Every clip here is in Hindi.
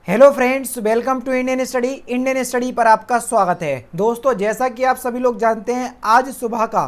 Hello friends, welcome to Indian study पर आपका स्वागत है। दोस्तों, जैसा कि आप सभी लोग जानते हैं, आज सुबह का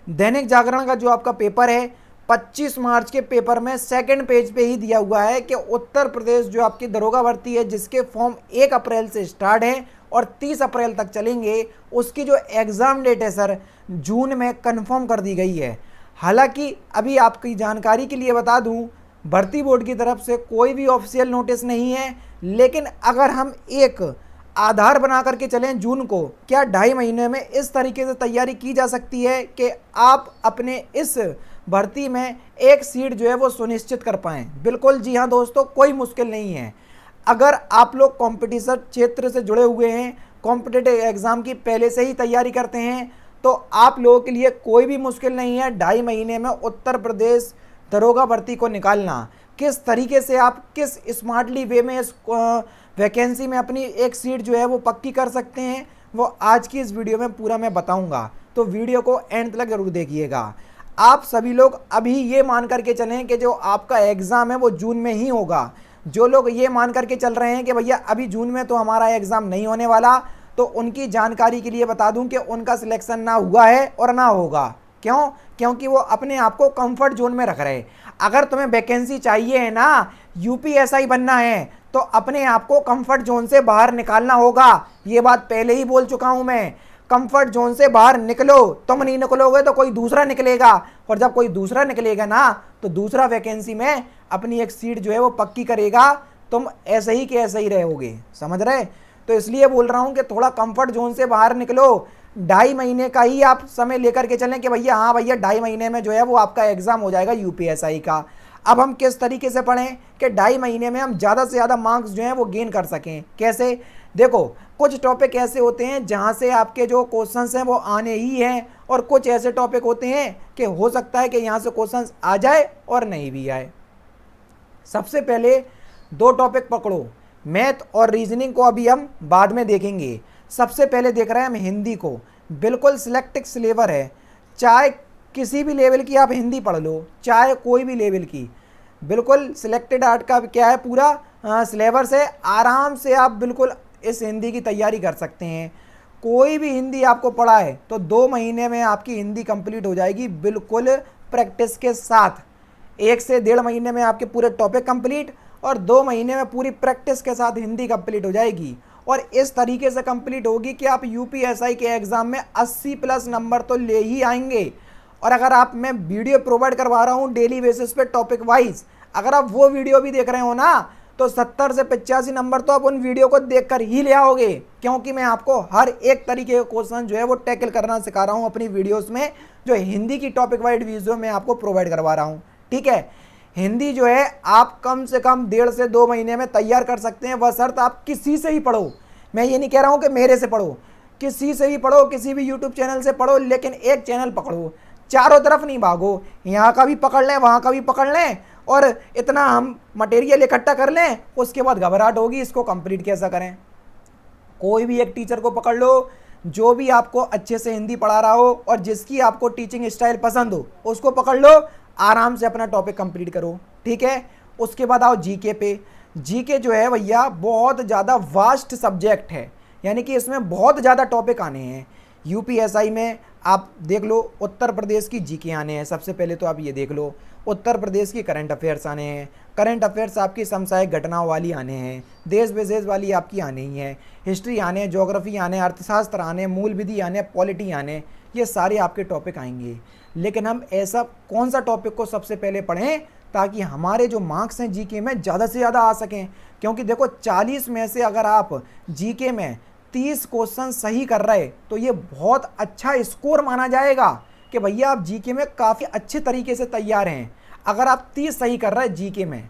दैनिक जागरण का जो आपका पेपर है 25 मार्च के पेपर में सेकंड पेज पे ही दिया हुआ है कि उत्तर प्रदेश जो आपकी दरोगा भर्ती है, जिसके फॉर्म 1 अप्रैल से स्टार्ट है और 30 अप्रैल तक चलेंगे, उसकी जो एग्ज़ाम डेट है सर जून में कन्फर्म कर दी गई है। हालांकि अभी आपकी जानकारी के लिए बता दूं, भर्ती बोर्ड की तरफ से कोई भी ऑफिशियल नोटिस नहीं है, लेकिन अगर हम एक आधार बना करके चलें जून को, क्या 2.5 महीने में इस तरीके से तैयारी की जा सकती है कि आप अपने इस भर्ती में एक सीट जो है वो सुनिश्चित कर पाएँ। बिल्कुल जी हाँ दोस्तों, कोई मुश्किल नहीं है। अगर आप लोग कंपटीशन क्षेत्र से जुड़े हुए हैं, कॉम्पिटिटिव एग्ज़ाम की पहले से ही तैयारी करते हैं, तो आप लोगों के लिए कोई भी मुश्किल नहीं है 2.5 महीने में उत्तर प्रदेश दरोगा भर्ती को निकालना। किस तरीके से आप किस स्मार्टली वे में इस वैकेंसी में अपनी एक सीट जो है वो पक्की कर सकते हैं, वो आज की इस वीडियो में पूरा मैं बताऊंगा। तो वीडियो को एंड तक जरूर देखिएगा। आप सभी लोग अभी ये मान करके चलें कि जो आपका एग्ज़ाम है वो जून में ही होगा। जो लोग ये मान करके चल रहे हैं कि भैया अभी जून में तो हमारा एग्ज़ाम नहीं होने वाला, तो उनकी जानकारी के लिए बता दूं कि उनका सिलेक्शन ना हुआ है और ना होगा। क्यों? क्योंकि वो अपने आप को कंफर्ट जोन में रख रहे हैं। अगर तुम्हें वैकेंसी चाहिए है ना, यूपीएसआई बनना है, तो अपने आप को कंफर्ट जोन से बाहर निकालना होगा। ये बात पहले ही बोल चुका हूं मैं। कंफर्ट जोन से बाहर निकलो। तुम नहीं निकलोगे तो कोई दूसरा निकलेगा, और जब कोई दूसरा निकलेगा ना, तो दूसरा वैकेंसी में अपनी एक सीट जो है वो पक्की करेगा। तुम ऐसे ही के ऐसे ही रहोगे, समझ रहे? तो इसलिए बोल रहा हूं कि थोड़ा कंफर्ट जोन से बाहर निकलो। 2.5 महीने का ही आप समय लेकर के चलें कि भैया हाँ भैया 2.5 महीने में जो है वो आपका एग्ज़ाम हो जाएगा यूपीएसआई का। अब हम किस तरीके से पढ़ें कि 2.5 महीने में हम ज़्यादा से ज़्यादा मार्क्स जो हैं वो गेन कर सकें? कैसे? देखो, कुछ टॉपिक ऐसे होते हैं जहाँ से आपके जो क्वेश्चंस हैं वो आने ही हैं, और कुछ ऐसे टॉपिक होते हैं कि हो सकता है कि यहाँ से क्वेश्चंस आ जाए और नहीं भी आए। सबसे पहले 2 टॉपिक पकड़ो, मैथ और रीजनिंग को अभी हम बाद में देखेंगे। सबसे पहले देख रहे हैं हम हिंदी को। बिल्कुल सिलेक्टिव सिलेबर है, चाहे किसी भी लेवल की आप हिंदी पढ़ लो, चाहे कोई भी लेवल की। बिल्कुल सिलेक्टेड आर्ट का क्या है, पूरा सिलेबस है। आराम से आप बिल्कुल इस हिंदी की तैयारी कर सकते हैं। कोई भी हिंदी आपको पढ़ा है तो 2 महीने में आपकी हिंदी कंप्लीट हो जाएगी, बिल्कुल प्रैक्टिस के साथ। 1 से 1.5 महीने में आपके पूरे टॉपिक कंप्लीट, और 2 महीने में पूरी प्रैक्टिस के साथ हिंदी कंप्लीट हो जाएगी। और इस तरीके से कंप्लीट होगी कि आप यूपीएसआई के एग्ज़ाम में 80+ नंबर तो ले ही आएंगे। और अगर आप, मैं वीडियो प्रोवाइड करवा रहा हूँ डेली बेसिस पे टॉपिक वाइज, अगर आप वो वीडियो भी देख रहे हो ना, तो 70 से 85 नंबर तो आप उन वीडियो को देखकर ही ले आओगे। क्योंकि मैं आपको हर एक तरीके का क्वेश्चन जो है वो टैकल करना सिखा रहा हूँ अपनी वीडियोस में, जो हिंदी की टॉपिक वाइज वीडियो में आपको प्रोवाइड करवा रहा हूँ। ठीक है? हिंदी जो है आप कम से कम 1.5 से 2 महीने में तैयार कर सकते हैं, बशर्त आप किसी से ही पढ़ो। मैं ये नहीं कह रहा हूँ कि मेरे से पढ़ो, किसी से भी पढ़ो, किसी भी यूट्यूब चैनल से पढ़ो, लेकिन एक चैनल पकड़ो, चारों तरफ नहीं भागो। यहाँ का भी पकड़ लें, वहाँ का भी पकड़ लें, और इतना हम मटेरियल इकट्ठा कर लें, उसके बाद घबराहट होगी इसको कंप्लीट कैसा करें। कोई भी एक टीचर को पकड़ लो जो भी आपको अच्छे से हिंदी पढ़ा रहा हो और जिसकी आपको टीचिंग स्टाइल पसंद हो, उसको पकड़ लो, आराम से अपना टॉपिक कंप्लीट करो। ठीक है? उसके बाद आओ जीके पे। जीके जो है भैया बहुत ज़्यादा वास्ट सब्जेक्ट है, यानी कि इसमें बहुत ज़्यादा टॉपिक आने हैं। यूपीएसआई में आप देख लो, उत्तर प्रदेश की जीके आने हैं। सबसे पहले तो आप ये देख लो, उत्तर प्रदेश की करंट अफेयर्स आने हैं। करंट अफेयर्स आपकी समसामयिक घटनाओं वाली आने हैं, देश विदेश वाली आपकी आने ही हैं। हिस्ट्री आने, ज्योग्राफी आने, अर्थशास्त्र आने, मूल विधि आने, पॉलिटी आने, ये सारे आपके टॉपिक आएंगे। लेकिन हम ऐसा कौन सा टॉपिक को सबसे पहले पढ़ें ताकि हमारे जो मार्क्स हैं जीके में ज़्यादा से ज़्यादा आ सकें? क्योंकि देखो, 40 में से अगर आप जीके में 30 क्वेश्चन सही कर रहे, तो ये बहुत अच्छा स्कोर माना जाएगा कि भैया आप जीके में काफ़ी अच्छे तरीके से तैयार हैं। अगर आप 30 सही कर रहे हैं जीके में,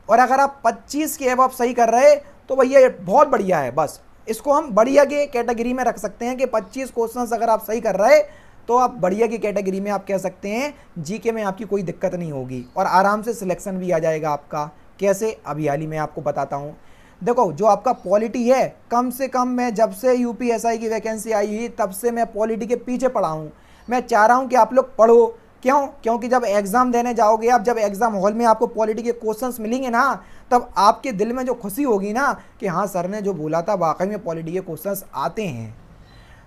और अगर आप 25 के अब सही कर रहे, तो भैया ये बहुत बढ़िया है। बस इसको हम बढ़िया के कैटेगरी में रख सकते हैं कि 25 क्वेश्चन अगर आप सही कर रहे, तो आप बढ़िया की कैटेगरी में आप कह सकते हैं। जीके में आपकी कोई दिक्कत नहीं होगी और आराम से सिलेक्शन भी आ जाएगा आपका। कैसे? अभी हाल ही में आपको बताता हूँ। देखो, जो आपका पॉलिटी है, कम से कम मैं जब से यूपीएसआई की वैकेंसी आई हुई तब से मैं पॉलिटी के पीछे पड़ा हूँ। मैं चाह रहा हूँ कि आप लोग पढ़ो, क्यों? क्योंकि जब एग्ज़ाम देने जाओगे आप, जब एग्ज़ाम हॉल में आपको पॉलिटी के क्वेश्चंस मिलेंगे ना, तब आपके दिल में जो खुशी होगी ना कि हाँ सर ने जो बोला था वाकई में पॉलिटी के क्वेश्चंस आते हैं।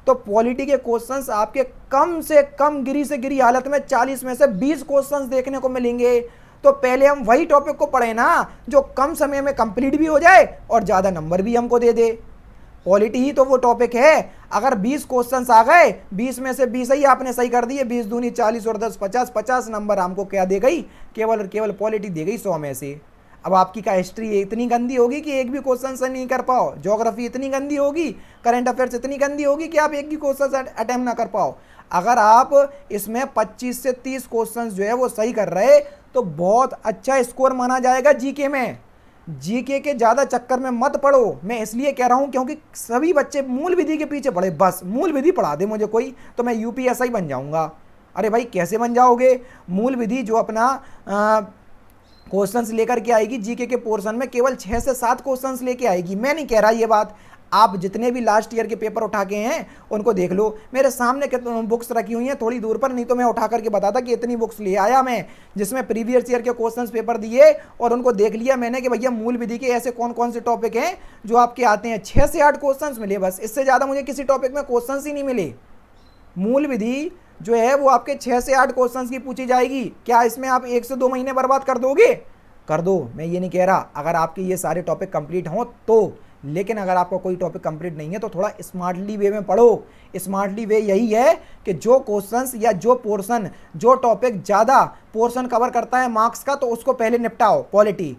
तो पॉलिटी के क्वेश्चंस आपके कम से कम गिरी से गिरी हालत में 40 में से 20 क्वेश्चंस देखने को मिलेंगे। तो पहले हम वही टॉपिक को पढ़े ना जो कम समय में कंप्लीट भी हो जाए और ज़्यादा नंबर भी हमको दे दे। पॉलिटी ही तो वो टॉपिक है। अगर 20 क्वेश्चंस आ गए, 20 में से 20 ही आपने सही कर दिए, 20 दूनी 40 और 10 50, 50 नंबर हमको क्या दे गई? केवल और केवल पॉलिटी दे गई 100 में से। अब आपकी का हिस्ट्री इतनी गंदी होगी कि एक भी क्वेश्चन से नहीं कर पाओ, ज्योग्राफी इतनी गंदी होगी, करंट अफेयर्स इतनी गंदी होगी कि आप एक भी क्वेश्चन अटेम्प्ट ना कर पाओ। अगर आप इसमें 25 से 30 क्वेश्चंस जो है वो सही कर रहे तो बहुत अच्छा स्कोर माना जाएगा जीके में। जीके के ज़्यादा चक्कर में मत पड़ो, मैं इसलिए कह रहा हूँ क्योंकि सभी बच्चे मूल विधि के पीछे पड़े, बस मूल विधि पढ़ा दे मुझे कोई तो मैं यूपीएसआई बन जाऊँगा। अरे भाई कैसे बन जाओगे? मूल विधि जो अपना क्वेश्चंस लेकर के आएगी जीके के पोर्शन में, केवल 6 से 7 क्वेश्चंस लेके आएगी। मैं नहीं कह रहा ये बात, आप जितने भी लास्ट ईयर के पेपर उठा के हैं उनको देख लो, मेरे सामने बुक्स रखी हुई हैं थोड़ी दूर पर, नहीं तो मैं उठा करके बताता कि इतनी बुक्स ले आया मैं जिसमें प्रीवियस ईयर के क्वेश्चंस पेपर दिए और उनको देख लिया मैंने कि भैया मूल विधि के ऐसे कौन कौन से टॉपिक हैं जो आपके आते हैं। 6 से 8 क्वेश्चंस मिले बस, इससे ज़्यादा मुझे किसी टॉपिक में क्वेश्चंस ही नहीं मिले। मूल विधि जो है वो आपके 6 से 8 क्वेश्चंस की पूछी जाएगी। क्या इसमें आप 1 से 2 महीने बर्बाद कर दोगे? कर दो, मैं ये नहीं कह रहा, अगर आपके ये सारे टॉपिक कंप्लीट हों तो। लेकिन अगर आपका कोई टॉपिक कंप्लीट नहीं है तो थोड़ा स्मार्टली वे में पढ़ो। स्मार्टली वे यही है कि जो क्वेश्चंस या जो पोर्शन, जो टॉपिक ज़्यादा पोर्शन कवर करता है मार्क्स का, तो उसको पहले निपटाओ। पॉलिटी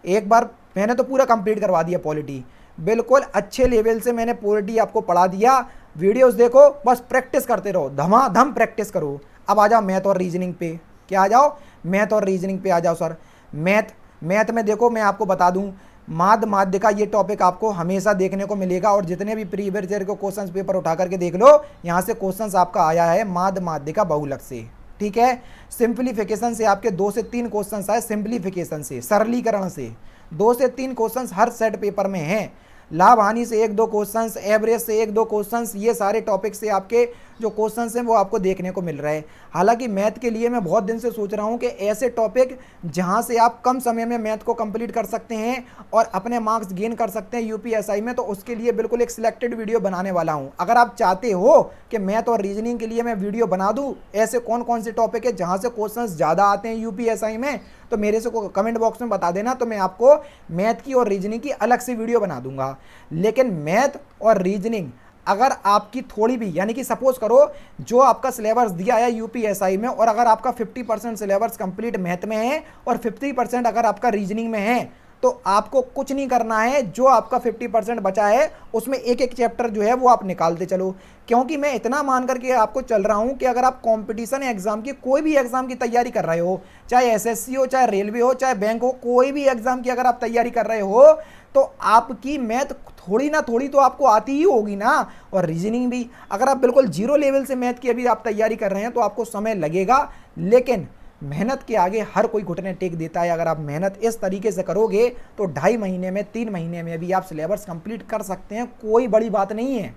एक बार मैंने तो पूरा कंप्लीट करवा दिया, पॉलिटी बिल्कुल अच्छे लेवल से मैंने पॉलिटी आपको पढ़ा दिया। वीडियोस देखो, बस प्रैक्टिस करते रहो, धमाधम प्रैक्टिस करो। अब आ जाओ मैथ और रीजनिंग पे। क्या आ जाओ? मैथ और रीजनिंग पे आ जाओ सर। मैथ में देखो मैं आपको बता दूं, माध्य का ये टॉपिक आपको हमेशा देखने को मिलेगा और जितने भी प्रीवियस ईयर के क्वेश्चंस पेपर उठा करके देख लो, यहाँ से क्वेश्चंस आपका आया है माध्य का बहुलक से। ठीक है, सिंप्लीफिकेशन से आपके 2 से 3 क्वेश्चंस आए, सिंप्लीफिकेशन से, सरलीकरण से 2 से 3 क्वेश्चंस हर सेट पेपर में हैं। लाभ हानि से 1-2 क्वेश्चंस, एवरेज से 1-2 क्वेश्चंस, ये सारे टॉपिक से आपके जो क्वेश्चंस हैं वो आपको देखने को मिल रहे हैं। हालांकि मैथ के लिए मैं बहुत दिन से सोच रहा हूं कि ऐसे टॉपिक जहां से आप कम समय में मैथ को कंप्लीट कर सकते हैं और अपने मार्क्स गेन कर सकते हैं यूपीएसआई में, तो उसके लिए बिल्कुल एक सिलेक्टेड वीडियो बनाने वाला हूं। अगर आप चाहते हो कि मैथ और रीजनिंग के लिए मैं वीडियो बना दूँ, ऐसे कौन कौन से टॉपिक है जहाँ से क्वेश्चन ज़्यादा आते हैं यूपीएसआई में, तो मेरे से कमेंट बॉक्स में बता देना, तो मैं आपको मैथ की और रीजनिंग की अलग से वीडियो बना दूंगा। लेकिन मैथ और रीजनिंग अगर आपकी थोड़ी भी, यानी कि सपोज करो जो आपका सिलेबस दिया है यूपीएसआई में, और अगर आपका 50% सिलेबस कंप्लीट मैथ में है और 50% अगर आपका रीजनिंग में है, तो आपको कुछ नहीं करना है। जो आपका 50% बचा है उसमें एक एक चैप्टर जो है वो आप निकालते चलो। क्योंकि मैं इतना मान करके आपको चल रहा हूं कि अगर आप कंपटीशन एग्जाम की, कोई भी एग्जाम की तैयारी कर रहे हो, चाहे एसएससी हो, चाहे रेलवे हो, चाहे बैंक हो, कोई भी एग्जाम की अगर आप तैयारी कर रहे हो, तो आपकी मैथ थोड़ी ना थोड़ी तो आपको आती ही होगी ना, और रीजनिंग भी। अगर आप बिल्कुल जीरो लेवल से मैथ की अभी आप तैयारी कर रहे हैं तो आपको समय लगेगा, लेकिन मेहनत के आगे हर कोई घुटने टेक देता है। अगर आप मेहनत इस तरीके से करोगे तो 2.5 महीने में, 3 महीने में भी आप सिलेबस कंप्लीट कर सकते हैं, कोई बड़ी बात नहीं है।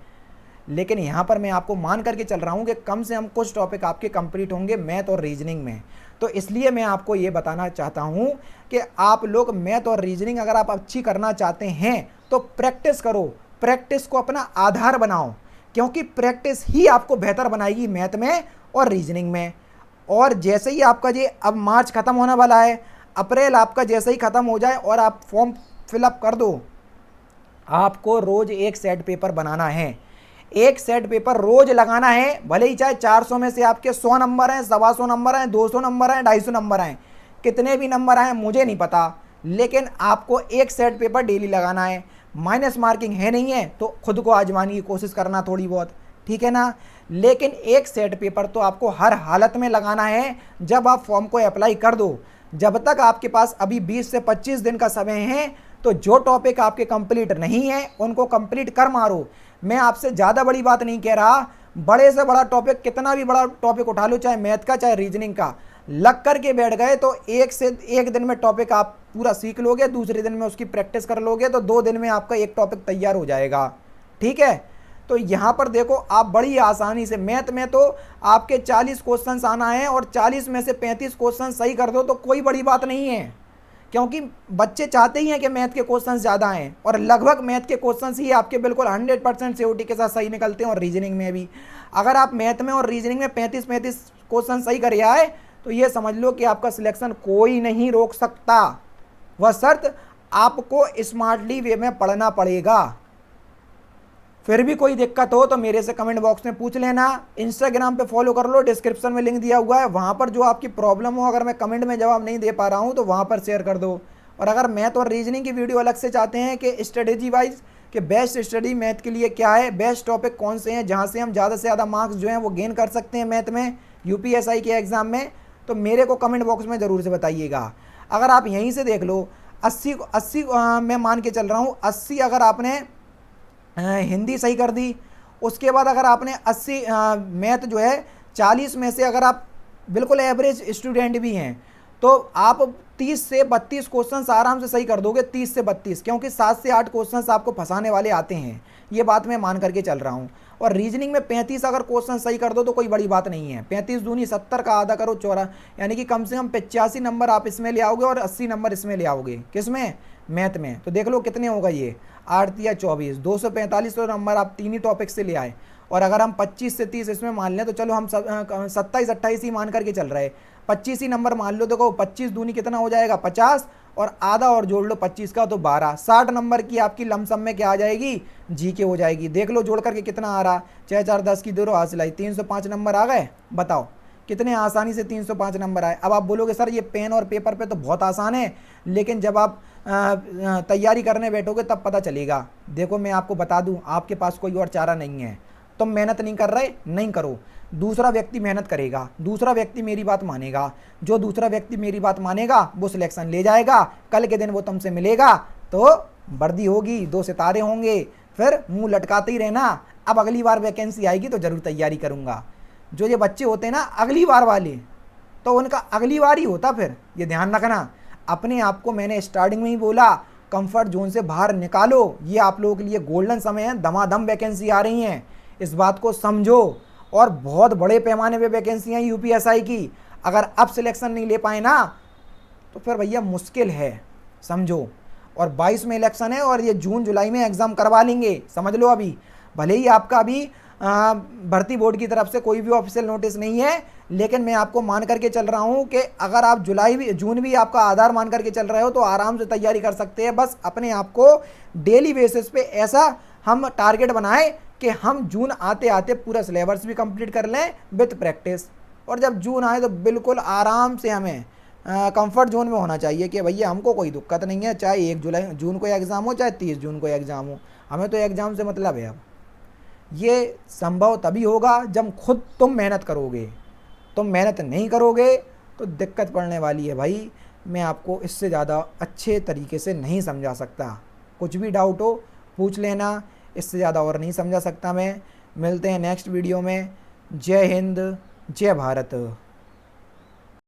लेकिन यहाँ पर मैं आपको मान करके चल रहा हूँ कि कम से कम कुछ टॉपिक आपके कंप्लीट होंगे मैथ और रीजनिंग में। तो इसलिए मैं आपको ये बताना चाहता हूँ कि आप लोग मैथ और रीजनिंग अगर आप अच्छी करना चाहते हैं तो प्रैक्टिस करो, प्रैक्टिस को अपना आधार बनाओ, क्योंकि प्रैक्टिस ही आपको बेहतर बनाएगी मैथ में और रीजनिंग में। और जैसे ही आपका ये अब मार्च ख़त्म होने वाला है, अप्रैल आपका जैसे ही ख़त्म हो जाए और आप फॉर्म फिलअप कर दो, आपको रोज़ एक सेट पेपर बनाना है, एक सेट पेपर रोज लगाना है। भले ही चाहे 400 में से आपके 100 नंबर हैं, 125 नंबर हैं, 200 नंबर हैं, 250 नंबर हैं, कितने भी नंबर आए मुझे नहीं पता, लेकिन आपको एक सेट पेपर डेली लगाना है। माइनस मार्किंग है नहीं है तो खुद को आजमाने की कोशिश करना थोड़ी बहुत, ठीक है ना। लेकिन एक सेट पेपर तो आपको हर हालत में लगाना है। जब आप फॉर्म को अप्लाई कर दो, जब तक आपके पास अभी 20 से 25 दिन का समय है, तो जो टॉपिक आपके कंप्लीट नहीं है उनको कंप्लीट कर मारो। मैं आपसे ज़्यादा बड़ी बात नहीं कह रहा, बड़े से बड़ा टॉपिक, कितना भी बड़ा टॉपिक उठा लो, चाहे मैथ का चाहे रीजनिंग का, लग करके बैठ गए तो एक दिन में टॉपिक आप पूरा सीख लोगे, दूसरे दिन में उसकी प्रैक्टिस कर लोगे, तो 2 दिन में आपका एक टॉपिक तैयार हो जाएगा। ठीक है, तो यहाँ पर देखो आप बड़ी आसानी से, मैथ में तो आपके 40 क्वेश्चंस आना है और 40 में से 35 क्वेश्चन सही कर दो तो कोई बड़ी बात नहीं है, क्योंकि बच्चे चाहते ही हैं कि मैथ के क्वेश्चंस ज़्यादा हैं और लगभग मैथ के क्वेश्चंस ही आपके बिल्कुल 100% सीओटी के साथ सही निकलते हैं। और रीजनिंग में भी अगर आप मैथ में और रीजनिंग में 35 क्वेश्चन सही कर आए तो ये समझ लो कि आपका सिलेक्शन कोई नहीं रोक सकता, वह शर्त आपको स्मार्टली वे में पढ़ना पड़ेगा। फिर भी कोई दिक्कत हो तो मेरे से कमेंट बॉक्स में पूछ लेना। इंस्टाग्राम पे फॉलो कर लो, डिस्क्रिप्शन में लिंक दिया हुआ है, वहाँ पर जो आपकी प्रॉब्लम हो अगर मैं कमेंट में जवाब नहीं दे पा रहा हूँ तो वहाँ पर शेयर कर दो। और अगर मैथ और रीजनिंग की वीडियो अलग से चाहते हैं कि स्ट्रेटेजी वाइज कि बेस्ट स्टडी मैथ के लिए क्या है, बेस्ट टॉपिक कौन से हैं जहाँ से हम ज़्यादा से ज़्यादा मार्क्स जो हैं वो गेन कर सकते हैं मैथ में यूपीएसआई के एग्ज़ाम में, तो मेरे को कमेंट बॉक्स में ज़रूर से बताइएगा। अगर आप यहीं से देख लो 80 मैं मान के चल रहा हूँ 80 अगर आपने हिंदी सही कर दी, उसके बाद अगर आपने 80 मैथ जो है 40 में से अगर आप बिल्कुल एवरेज स्टूडेंट भी हैं तो आप 30 से 32 क्वेश्चंस आराम से सही कर दोगे, 30 से 32, क्योंकि 7 से 8 क्वेश्चंस आपको फंसाने वाले आते हैं, ये बात मैं मान करके चल रहा हूँ। और रीजनिंग में 35 अगर क्वेश्चन सही कर दो तो कोई बड़ी बात नहीं है, 35 दूनी 70 का आधा करो 14, यानी कि कम से कम 85 नंबर आप इसमें ले आओगे और 80 नंबर इसमें ले आओगे। किसमें? मैथ में। तो देख लो कितने होगा ये, 8 या 24, 245 नंबर आप तीन ही टॉपिक से ले आए। और अगर हम 25 से 30 इसमें मान लें तो चलो हम 27-28 ही मान करके चल रहे, 25 ही नंबर मान लो। देखो 25 दूनी कितना हो जाएगा 50, और आधा और जोड़ लो 25 का तो 12, 60 नंबर की आपकी लमसम में क्या आ जाएगी, जीके हो जाएगी। देख लो जोड़ करके कितना आ रहा, 6 4 10 की 2 हासिल आई, 305 नंबर आ गए। बताओ कितने आसानी से 305 नंबर आए। अब आप बोलोगे सर ये पेन और पेपर पे तो बहुत आसान है, लेकिन जब आप तैयारी करने बैठोगे तब पता चलेगा। देखो मैं आपको बता दूं, आपके पास कोई और चारा नहीं है। तुम मेहनत नहीं कर रहे, नहीं करो, दूसरा व्यक्ति मेहनत करेगा, दूसरा व्यक्ति मेरी बात मानेगा, जो दूसरा व्यक्ति मेरी बात मानेगा वो सिलेक्शन ले जाएगा। कल के दिन वो तुमसे मिलेगा तो वर्दी होगी, 2 सितारे होंगे, फिर मुंह लटकाते ही रहना। अब अगली बार वैकेंसी आएगी तो ज़रूर तैयारी करूँगा। जो ये बच्चे होते हैं ना अगली बार वाले, तो उनका अगली बार ही होता, फिर ये ध्यान रखना। अपने आप को मैंने स्टार्टिंग में ही बोला, कंफर्ट जोन से बाहर निकालो। ये आप लोगों के लिए गोल्डन समय है, धमाधम वैकेंसी आ रही हैं, इस बात को समझो। और बहुत बड़े पैमाने पे वैकेंसियाँ हैं यूपीएसआई की। अगर अब सिलेक्शन नहीं ले पाए ना तो फिर भैया मुश्किल है, समझो। और 22 में इलेक्शन है और ये जून जुलाई में एग्ज़ाम करवा लेंगे, समझ लो। अभी भले ही आपका अभी भर्ती बोर्ड की तरफ से कोई भी ऑफिशियल नोटिस नहीं है, लेकिन मैं आपको मान करके चल रहा हूँ कि अगर आप जून भी आपका आधार मान करके चल रहे हो तो आराम से तैयारी कर सकते हैं। बस अपने आप को डेली बेसिस पे ऐसा हम टारगेट बनाएं कि हम जून आते आते पूरा सिलेबस भी कंप्लीट कर लें विथ प्रैक्टिस। और जब जून आए तो बिल्कुल आराम से हमें कंफर्ट जोन में होना चाहिए कि भैया हमको कोई दिक्कत नहीं है, चाहे 1 जून को एग्ज़ाम हो, चाहे 30 जून को एग्ज़ाम हो, हमें तो एग्ज़ाम से मतलब है। अब ये संभव तभी होगा जब खुद तुम मेहनत करोगे। तुम मेहनत नहीं करोगे तो दिक्कत पड़ने वाली है भाई। मैं आपको इससे ज़्यादा अच्छे तरीके से नहीं समझा सकता। कुछ भी डाउट हो पूछ लेना, इससे ज़्यादा और नहीं समझा सकता मैं। मिलते हैं नेक्स्ट वीडियो में। जय हिंद, जय भारत।